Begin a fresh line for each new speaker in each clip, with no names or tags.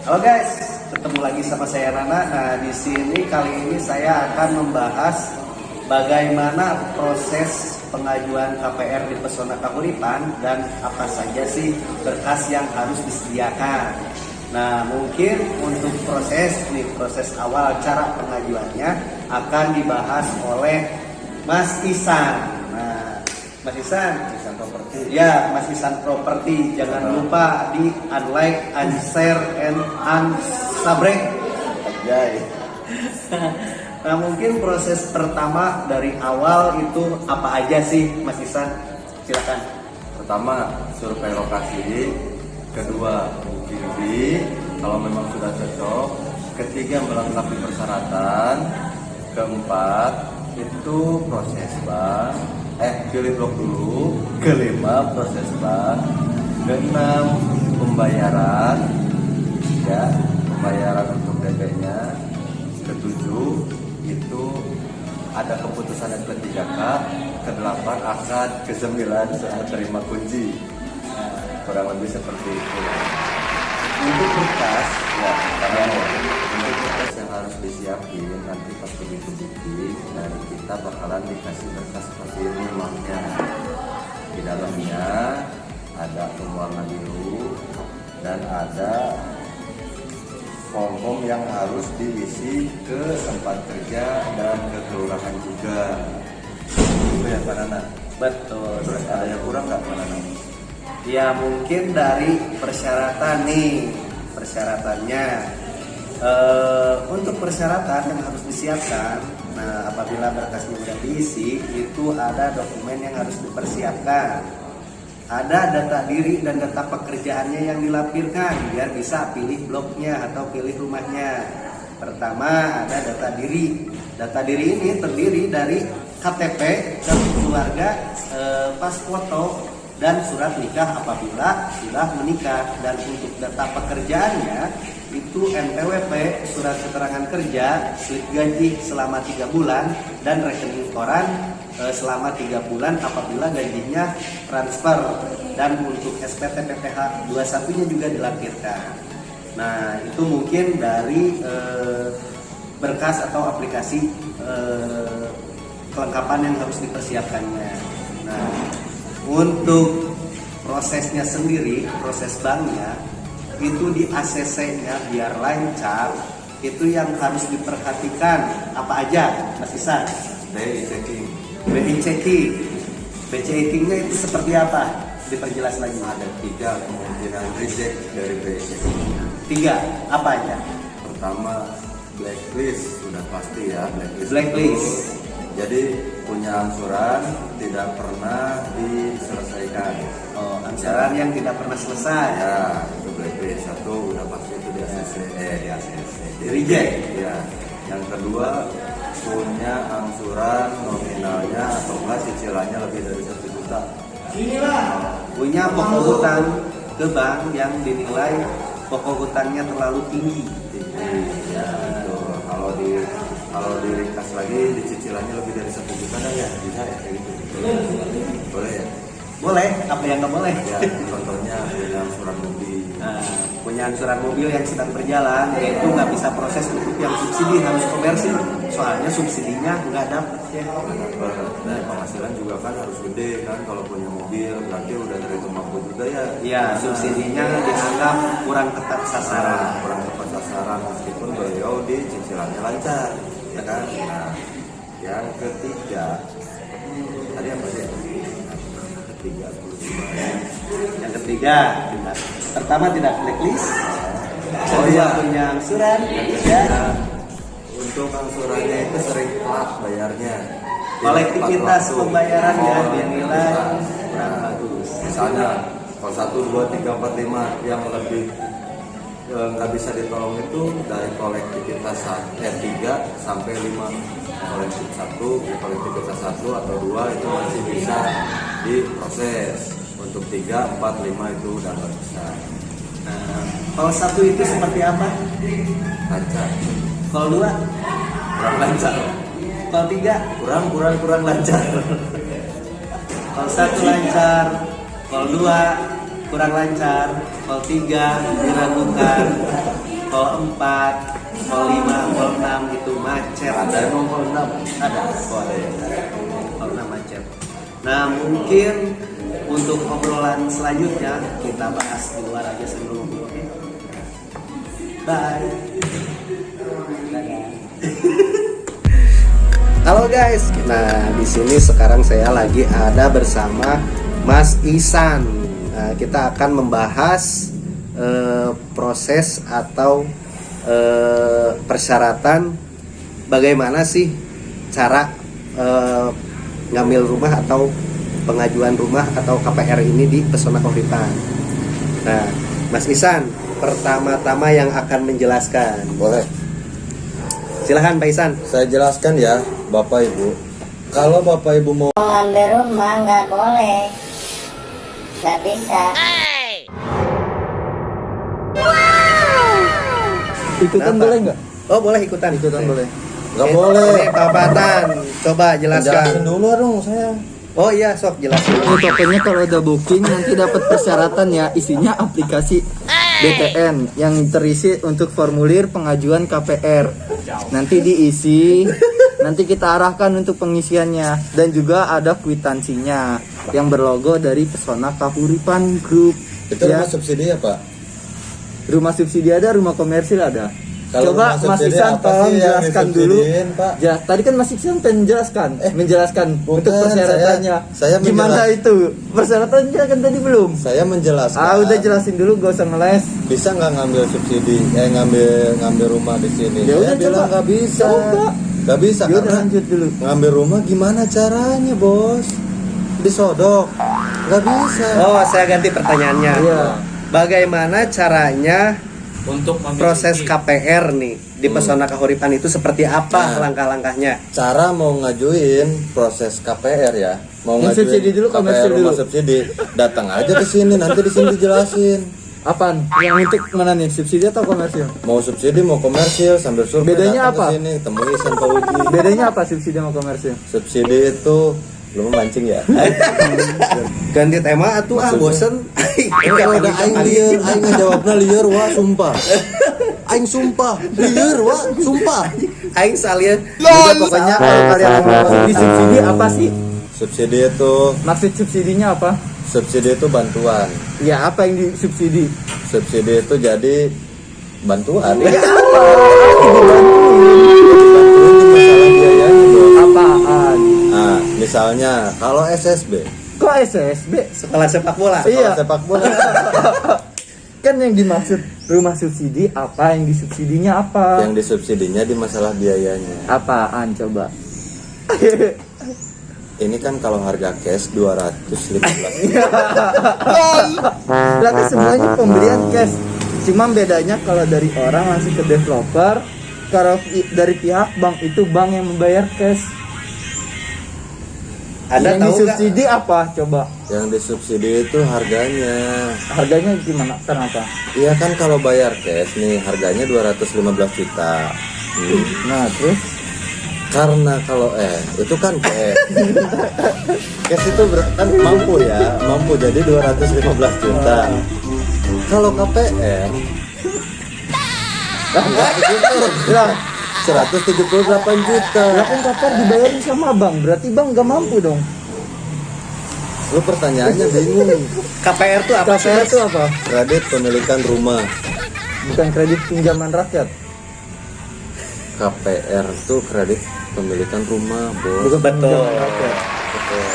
Halo guys, ketemu lagi sama saya Rana. Nah, di sini kali ini saya akan membahas bagaimana proses pengajuan KPR di Pesona Kahuripan dan apa saja sih berkas yang harus disediakan. Nah, mungkin untuk proses awal cara pengajuannya akan dibahas oleh Mas Isan. Nah, Mas Isan Property. Ya, Mas Isan Property. Jangan lupa di unlike, unshare, and unsubscribe. Nah, mungkin proses pertama dari awal itu apa aja sih, Mas Isan? Silakan.
Pertama, survei lokasi. Kedua, bukti kalau memang sudah cocok. Ketiga, melengkapi persyaratan. Keempat, itu proses bank. Pilih blok dulu. Kelima, proses bank. Keenam, pembayaran. Ya, pembayaran untuk DP-nya. Ketujuh, itu ada keputusan yang ke-3K. Ke-8, akad. Ke-9, soal terima kunci. Kurang lebih seperti itu. Untuk berkas, ya, untuk berkas yang harus disiapin nanti pas begitu bukti, dari kita bakalan dikasih berkas seperti ini maknya. Di dalamnya ada pembuangan dulu dan ada form yang harus diisi ke tempat kerja dan ke kelurahan juga. Itu ya Pak Nana?
Betul.
Terus ada yang kurang nggak Pak Nana?
Ya, mungkin dari persyaratan nih, persyaratannya untuk persyaratan yang harus disiapkan. Nah, apabila berkasnya sudah diisi, itu ada dokumen yang harus dipersiapkan. Ada data diri dan data pekerjaannya yang dilampirkan biar bisa pilih bloknya atau pilih rumahnya. Pertama, ada data diri. Data diri ini terdiri dari KTP, kartu keluarga, pas foto, dan surat nikah apabila sudah menikah. Dan untuk data pekerjaannya itu NPWP, surat keterangan kerja, slip gaji selama 3 bulan, dan rekening koran selama 3 bulan apabila gajinya transfer. Dan untuk SPT PPh 21-nya juga dilampirkan. Nah, itu mungkin dari berkas atau aplikasi kelengkapan yang harus dipersiapkannya. Nah, untuk prosesnya sendiri, proses banknya itu di ACC-nya biar lancar. Itu yang harus diperhatikan apa aja, Mas Isan?
BI checking.
BI checking. BI checking-nya itu seperti apa? Diperjelas lagi.
Ada 3 kemungkinan reject dari BI checking.
3 apa aja?
Pertama, blacklist, sudah pasti ya,
Blacklist.
Jadi punya angsuran tidak pernah diselesaikan.
Oh, angsuran yang tidak pernah selesai.
Ya, itu blacklist. 1 udah pasti itu di ACC.
Di reject.
Ya. Yang kedua, punya angsuran nominalnya atau enggak cicilannya lebih dari 1 juta.
Punya pokok hutang ke bank yang dinilai pokok hutangnya terlalu tinggi.
Ya, itu kalau diringkas lagi cicilannya lebih dari 1 juta dah ya, bisa ya kayak gitu. Boleh ya?
Boleh, apa yang nggak boleh?
Ya, contohnya punya angsuran mobil.
Nah, punya angsuran mobil yang sedang berjalan, yaitu nggak bisa proses untuk yang subsidi, harus komersil. Soalnya subsidinya nggak dapat ya.
Dan penghasilan juga kan harus gede kan kalau punya mobil, berarti udah terhitung mampu juga ya.
Iya, subsidinya dianggap kurang tepat sasaran.
Kurang tepat sasaran meskipun beliau di cicilannya lancar, ya kan? Nah, yang ketiga, tadi apa sih?
Yang ketiga, pertama tidak blacklist.
Oh iya,
punya angsuran.
Ya. Untuk angsurannya itu sering telat bayarnya.
Kolektivitas pembayarannya dinilai kurang bagus.
Misalnya kalau 1, 2, 3, 4, 5 yang lebih nggak bisa ditolong itu dari kolektivitas 3 sampai 5. Kolektivitas 1 atau 2 itu masih bisa diproses. Untuk 3, 4, 5 itu udah nggak bisa.
Nah, kalau 1 itu seperti apa?
Lancar.
Kalau 2
Kurang lancar.
Kalau 3
kurang lancar.
Kalau 1 lancar, kalau 2 kurang lancar, kalau 3 diragukan. Hall 4, Hall 5, Hall 6 itu macet.
Ada emang Hall 6?
Ada.
Oh, ada ya.
Hall 6 macet. Nah mungkin untuk obrolan selanjutnya kita bahas di luar aja sebelum. Oke? Bye. Halo guys, nah di sini sekarang saya lagi ada bersama Mas Ihsan. Nah, kita akan membahas proses atau persyaratan bagaimana sih cara ngambil rumah atau pengajuan rumah atau KPR ini di Pesona Kahuripan. Nah, Mas Ihsan pertama-tama yang akan menjelaskan.
Boleh.
Silahkan Pak Ihsan.
Saya jelaskan ya, Bapak Ibu. Kalau Bapak Ibu mau
Ngambil rumah nggak boleh, nggak bisa.
Ikutan
Kenapa?
boleh nggak?
Oh boleh ikutan.
Ikutan boleh.
nggak
Oke,
boleh.
Oke, Pak Fatan, coba
Jelasin
jelaskan.
dulu dong saya.
Oh iya, sok jelasin.
Ini pokoknya kalau udah booking nanti dapat persyaratan ya, isinya aplikasi BTN yang terisi untuk formulir pengajuan KPR. Nanti diisi, nanti kita arahkan untuk pengisiannya dan juga ada kwitansinya yang berlogo dari Pesona Kahuripan Group.
Itu
Ya,
rumah subsidi ya, Pak?
rumah subsidi ada, rumah komersil ada.
Kalau
Coba
rumah
Mas
subsidi
Ihsan
apa
tolong
sih yang
jelaskan dulu.
disubsidiin, Pak?
Ya, tadi kan Mas Ihsan pengen menjelaskan
bukan,
untuk persyaratannya.
saya
Gimana itu? Persyaratannya kan tadi belum.
Saya menjelaskan.
Udah jelasin dulu, gak usah ngeles.
Bisa nggak ngambil subsidi? Ngambil rumah di sini?
Ya
Saya
udah,
bilang
coba.
nggak bisa.
Coba.
Nggak bisa
Ya udah
karena
lanjut dulu.
ngambil rumah gimana caranya, Bos? Disodok? Nggak bisa.
Oh, saya ganti pertanyaannya.
Iya.
Bagaimana caranya
untuk
proses KPR nih di Pesona Kahuripan itu seperti apa
Nah.
langkah-langkahnya?
Cara mau ngajuin proses KPR ya, mau
Yang
ngajuin
subsidi dulu,
KPR
komersil
rumah
dulu.
subsidi, datang aja ke sini, nanti di sini dijelasin.
Apaan? Yang untuk mana nih? Subsidi atau komersil?
Mau subsidi, mau komersil, sambil survei
Bedanya
datang
apa?
ke sini, temui Ihsan Pak Uji.
Bedanya apa subsidi sama komersil?
Subsidi itu lu mancing ya.
Ganti tema atuh bosen.
Udah aing lieur, aing ngejawabna lieur wah sumpah. Aing sumpah, lieur wah sumpah.
Aing salieun.
Udah, pokoknya kalau kalian mau subsidi apa sih?
Subsidi itu
Maksud subsidinya apa?
subsidi itu bantuan.
Ya, apa yang disubsidi?
Subsidi itu jadi bantuan.
Ya apa? Dibantuin
Masalah biayanya, Bos.
apaan?
Nah, misalnya kalau SSB,
Kok SSB?
Sekolah sepak bola.
Iya.
kalau sepak bola
Kan yang dimaksud rumah subsidi apa, yang disubsidinya apa?
yang disubsidinya di masalah biayanya.
Apaan coba?
Ini kan kalau harga cash 215.
Berarti semuanya pemberian cash. Cuma bedanya kalau dari orang langsung ke developer, kalau dari pihak bank itu bank yang membayar cash.
Anda
Yang
tahu nggak?
disubsidi apa coba?
Yang disubsidi itu harganya.
Harganya gimana? Kenapa?
Iya kan kalau bayar cash nih harganya 215 juta.
Nah, terus
Karena kalau itu kan cash. Cash itu kan mampu ya, mampu jadi 215 juta. Kalau KPR enggak begitu.
lah,
178 juta.
kan KPR dibayarin sama bank, berarti bank nggak mampu dong.
Lu pertanyaannya bingung.
KPR tuh apa sih?
KPR
Mas?
itu apa?
Kredit pemilikan rumah.
Bukan kredit pinjaman rakyat.
KPR tuh kredit pemilikan rumah, Bos.
Bukan
Betul.
pinjaman rakyat.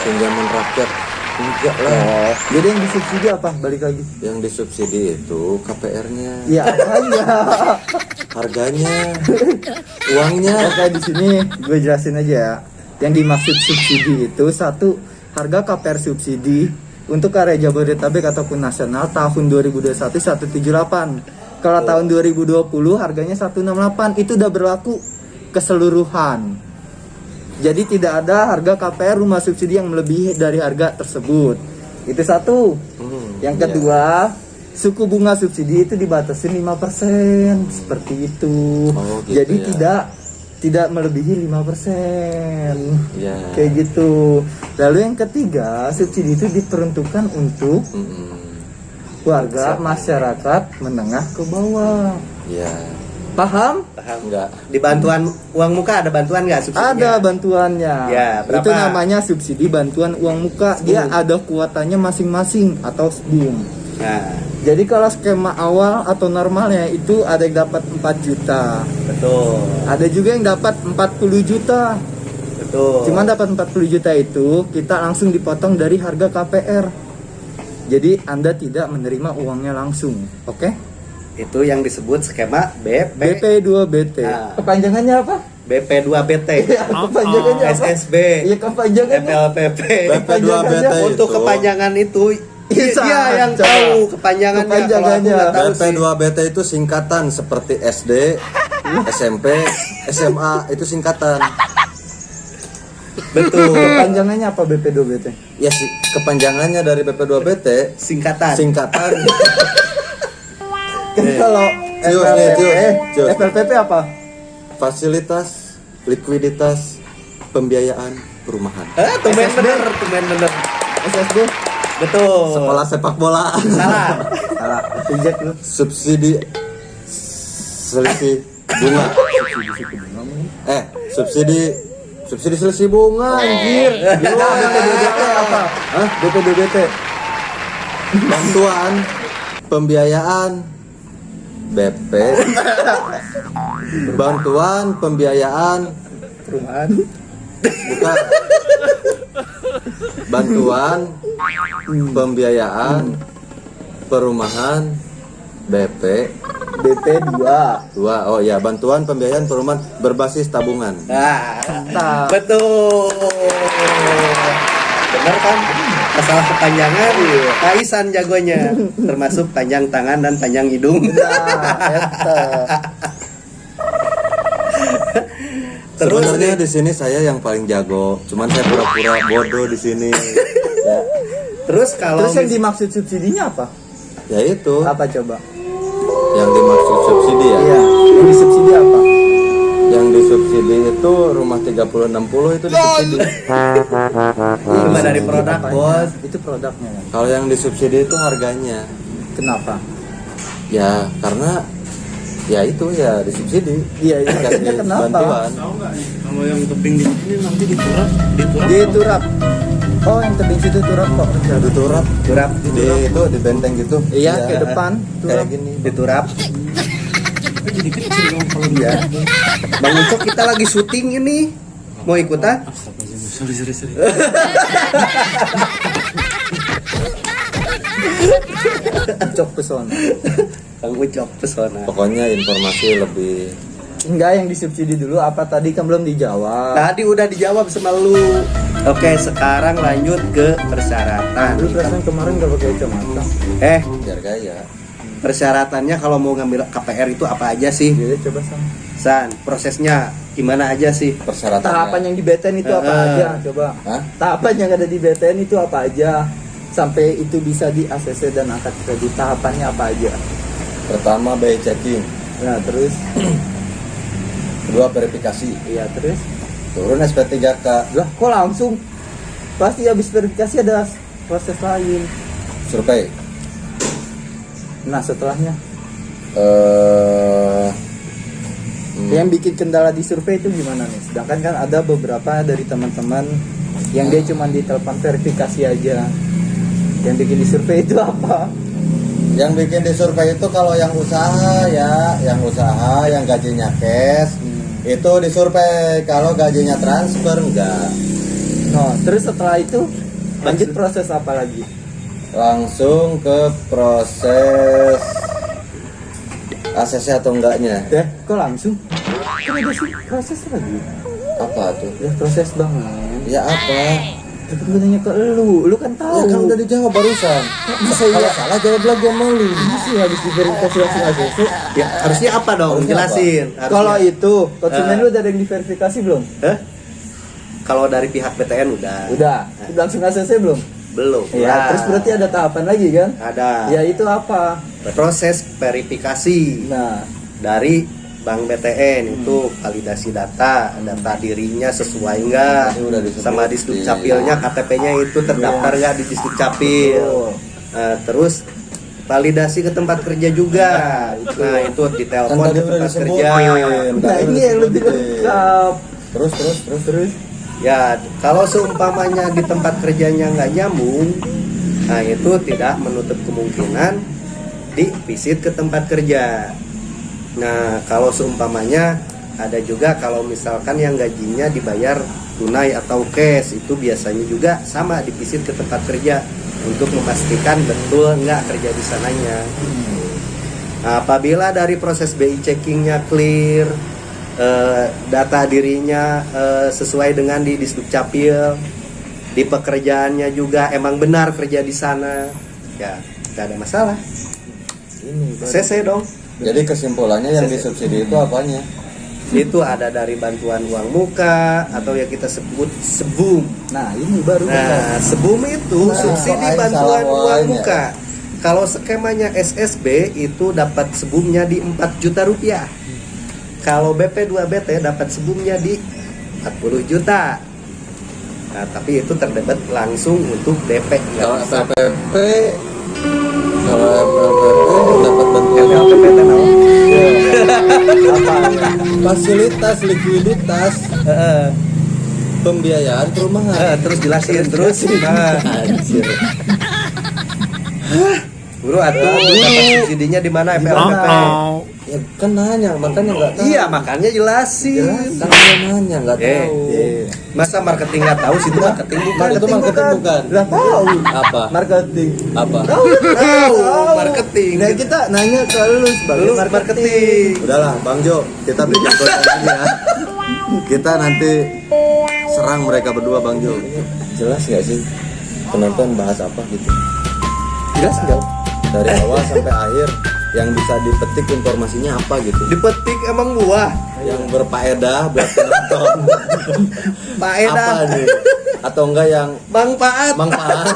Pinjaman rakyat enggak lah.
Jadi yang disubsidi apa? Balik lagi.
Yang disubsidi itu KPR-nya,
Iya, apanya?
harganya, uangnya.
Oke, di sini gue jelasin aja ya. Yang dimaksud subsidi itu satu, harga KPR subsidi untuk area Jabodetabek ataupun nasional tahun 2021 178. Kalau tahun 2020 harganya 168. Itu udah berlaku keseluruhan. Jadi tidak ada harga KPR rumah subsidi yang melebihi dari harga tersebut. Itu satu. Yang
iya.
kedua, suku bunga subsidi itu dibatasi 5%. Seperti itu.
Oh, gitu
Jadi
ya.
tidak melebihi 5%.
Iya.
Kayak gitu. Lalu yang ketiga, subsidi itu diperuntukkan untuk warga masyarakat menengah ke bawah.
Iya.
Paham?
Paham.
Enggak.
Di bantuan uang muka ada bantuan nggak subsidinya?
Ada bantuannya.
Ya, berapa?
Itu namanya subsidi bantuan uang muka. Dia ada kuotanya masing-masing atau SBUM.
Nah,
Jadi kalau skema awal atau normalnya itu ada yang dapat 4 juta.
betul.
Ada juga yang dapat 40 juta.
Betul.
Cuman dapat 40 juta itu kita langsung dipotong dari harga KPR. Jadi Anda tidak menerima uangnya langsung. Oke?
Itu yang disebut skema
BP2BT.
Nah.
Kepanjangannya apa?
BP2BT.
Kepanjangannya apa?
SSB.
Iya, kepanjangannya.
FLPP.
BP2BT
Untuk
itu
kepanjangan itu
Iya,
dia yang
coba.
tahu kepanjangannya.
Kepanjangannya.
Kalau aku nggak tahu sih.
BP2BT itu singkatan seperti SD, SMP, SMA itu singkatan.
Betul.
Kepanjangannya apa BP2BT?
Ya sih, kepanjangannya dari BP2BT
Singkatan.
singkatan.
Kan kalau
Cius nih, cius.
FLPP apa?
Fasilitas, likuiditas, pembiayaan perumahan.
Tumben
SSB.
bener, tumben bener.
SSB?
Betul.
Sekolah sepak bola.
Salah.
Salah. Pijak lu.
Subsidi selisih bunga. Subsidi selisih bunga anjir.
BP2BT apa?
Hah?
BP2BT.
Bantuan pembiayaan BP. Bantuan pembiayaan
Perumahan.
bukan. Bantuan pembiayaan perumahan BP
BP2.
2. Oh ya, bantuan pembiayaan perumahan berbasis tabungan.
Nah, betul. Bener kan? Masalah kepanjangan, Kaisan jagonya. Termasuk panjang tangan dan panjang hidung.
Nah, eta.
Terus
Sebenarnya di sini saya yang paling jago, cuman saya pura-pura bodoh di sini. Ya,
Terus kalau
Terus yang dimaksud subsidinya apa?
ya itu
Apa coba?
yang dimaksud subsidi ya.
Iya, yang disubsidi apa?
Yang disubsidi itu rumah 30-60 itu disubsidi.
cuma dari produk, bos.
Itu produknya kan.
Kalau yang disubsidi itu harganya.
Kenapa?
Ya karena ya itu ya disubsidi.
Iya, iya.
Dikasih
Harganya kenapa?
bantuan.
Kalau yang tebing di sini nanti diturap
Di turap. Oh, yang tebing situ turap kok.
Diturap
Turap,
di itu di benteng gitu.
Iya, ke depan.
Kayak
Turap.
gini.
diturap.
jadi kecil dong kalau
Ya. Bang Ucok kita lagi syuting ini. Mau ikutan?
sorry
Cok pesona.
Bang Ucok pesona.
Pokoknya informasi lebih.
Enggak, yang disubsidi dulu apa tadi kan belum dijawab.
Tadi udah dijawab sama lu. Oke, sekarang lanjut ke persyaratan.
Lu perasaan kemarin gak pakai kacamata.
Biar gaya.
Persyaratannya kalau mau ngambil KPR itu apa aja sih?
Jadi coba sama.
San, prosesnya gimana aja sih?
Persyaratannya.
Tahapan yang di BTN itu apa aja? Coba.
Hah?
Tahapan yang ada di BTN itu apa aja? Sampai itu bisa di ACC dan angkat kredit. Tahapannya apa aja?
Pertama BI checking,
Nah, terus
kedua verifikasi,
iya terus.
turun SP3K,
Lah, kok langsung? Pasti habis verifikasi ada proses lain.
survei.
Nah, setelahnya
Eh
yang bikin kendala di survei itu gimana nih? Sedangkan kan ada beberapa dari teman-teman yang dia cuma ditelepon verifikasi aja. Yang bikin di survei itu apa?
yang bikin di survei itu kalau yang usaha ya, yang gajinya cash itu disurvei, kalau gajinya transfer enggak.
No, terus setelah itu lanjut proses apa lagi?
Langsung ke proses ACC atau enggaknya.
Kok langsung? Kan ada sih proses lagi.
Apa tuh?
Ya proses banget.
Ya apa?
Tapi gue nanya ke lu kan tahu.
Ya kan udah dijawab barusan.
Bisa
Kalau
ya?
salah jawab lagi sama lu.
Masih habis diverifikasi langsung ACC.
Ya, harusnya apa dong?
Harusnya
Jelasin. Harusnya.
Kalau itu konsumen
Ah.
lu udah ada yang diverifikasi belum?
Hah? Kalau dari pihak BTN udah.
Udah. Langsung ACC belum?
Belum.
Ya,
Nah,
terus berarti ada tahapan lagi kan?
ada
Ya itu apa?
proses verifikasi
Nah,
dari Bank BTN itu validasi data dirinya sesuai enggak
Ini udah disebut
sama di Dukcapilnya, KTP-nya itu terdaftar enggak di Dukcapil.
oh,
Terus validasi ke tempat kerja juga. Nah, itu
Kan
ditelepon
tadi
ke
udah
tempat
disebutin.
kerja.
Nah, ini yang lebih lengkap.
Terus.
Ya, kalau seumpamanya di tempat kerjanya nggak nyambung, nah itu tidak menutup kemungkinan divisit ke tempat kerja. Nah, kalau seumpamanya ada juga kalau misalkan yang gajinya dibayar tunai atau cash, itu biasanya juga sama divisit ke tempat kerja untuk memastikan betul nggak kerja di sananya. Nah, apabila dari proses BI checkingnya clear, data dirinya sesuai dengan di Disdukcapil, di pekerjaannya juga emang benar kerja di sana, ya nggak ada masalah.
Ini
CC dong.
jadi kesimpulannya yang disubsidi itu apanya?
Itu ada dari bantuan uang muka atau yang kita sebut sebum.
Nah, ini baru
Nah, sebum itu
Nah,
subsidi
kok
bantuan
salah
uang
wae
muka. Kalau skemanya SSB itu dapat sebumnya di 4 juta rupiah. Kalau BP2BT dapat sebumnya di 40 juta. Nah, tapi itu terdebet langsung untuk DP. Nggak
Kalau
bisa.
FLPP dapat bantuan
FLPP tahu?
fasilitas likuiditas pembiayaan perumahan.
Terus jelasin terus. Nah,
Anjir.
Bro, atuh dapat subsidinya di mana FLPP?
Ya kan nanya, makanya nggak tahu.
Iya, makanya jelasin.
Kan dia nanya nggak
Eh,
tahu.
Masa marketing nggak tahu sih, itu marketing bukan.
Itu marketing bukan.
Lah tahu.
Apa?
Marketing.
Apa?
Tahu marketing.
Nah, kita nanya ke lu sebagai
Lu marketing.
Udahlah, Bang Jo, kita bikin konten aja ya. Kita nanti serang mereka berdua, Bang Jo. Jelas nggak sih penonton bahas apa gitu?
Jelas enggak?
Dari awal sampai akhir yang bisa dipetik informasinya apa gitu?
Dipetik emang buah.
Yang berfaedah buat penonton.
Faedah.
Apa nih? Atau enggak yang
Manfaat.
manfaat?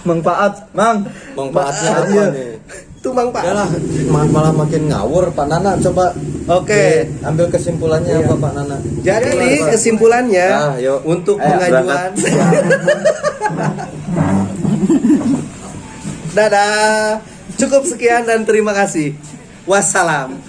Manfaat, Mang.
Manfaatnya apa
Iya.
nih?
Itu manfaat.
Udahlah, malah makin ngawur Pak Nana. Coba
Oke.
ambil kesimpulannya apa Pak Nana?
Jadi kesimpulannya
Ah, yuk.
untuk
Ayo,
pengajuan dadah. Cukup sekian dan terima kasih. Wassalam.